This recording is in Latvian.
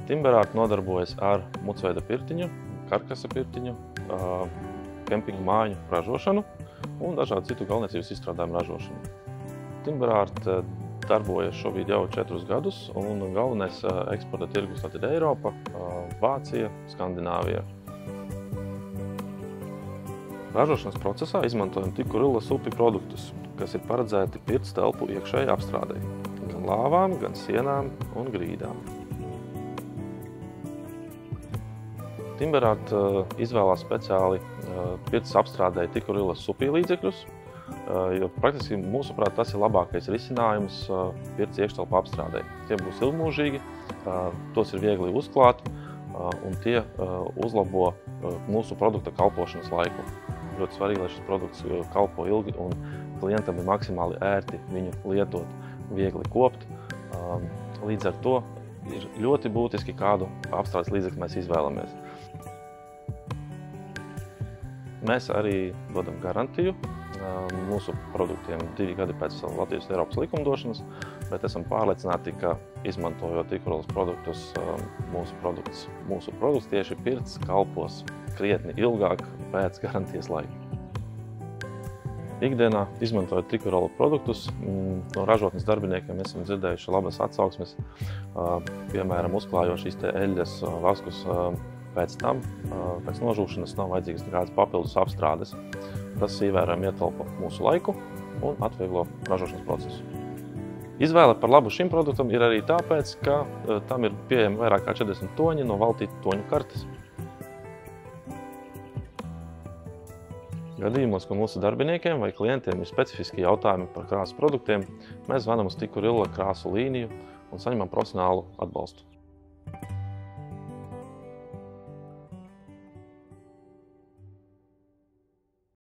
Timberart nodarbojas ar mucveida pirtiņu, karkasa pirtiņu, kempinga māju ražošanu un dažādu citu galvniecības izstrādājumu ražošanu. Timberart darbojas šobrīd jau 4 gadus, un galvenais eksporta tirgus ir Eiropa, Vācija, Skandināvija. Ražošanas procesā izmantojam Tikkurila supi produktus, kas ir paredzēti pirts telpu iekšēji apstrādei, gan lāvām, gan sienām un grīdām. Timberart izvēlās speciāli pirts apstrādei Tikkurila supi līdzekļus, jo praktiski mūsuprāt tas ir labākais risinājums pirts iekštelpu apstrādei. Tie būs ilgmūžīgi, tos ir viegli uzklāt un tie uzlabo mūsu produkta kalpošanas laiku. Ļoti svarīgi, lai šis produkts kalpo ilgi un klientam ir maksimāli ērti viņu lietot, viegli kopt. Līdz ar to ir ļoti būtiski, kādu apstrādes līdzekli mēs izvēlamies. Mēs arī dodam garantiju mūsu produktiem 2 gadi pēc Latvijas un Eiropas likumdošanas, bet esam pārliecināti, ka izmantojot Tikkurilas produktus, mūsu produkts tieši pirts kalpos krietni ilgāk pēc garantijas laika. Ikdienā, izmantojot Tikkurila produktus, no ražotnes darbiniekiem esam dzirdējuši labas atsauksmes, piemēram, uzklājot šīs eļļas vaskus pēc tam, pēc nožūšanas nav vajadzīgas nekādas papildus apstrādes. Tas ievērojami ietalpa mūsu laiku un atvieglo ražošanas procesu. Izvēle par labu šim produktam ir arī tāpēc, ka tam ir pieejami vairāk kā 40 toņi no valtītu toņu kartes. Gadījumos, ka mūsu darbiniekiem vai klientiem ir specifiski jautājumi par krāsas produktiem, mēs zvanam uz Tikkurila krāsu līniju un saņemam profesionālu atbalstu.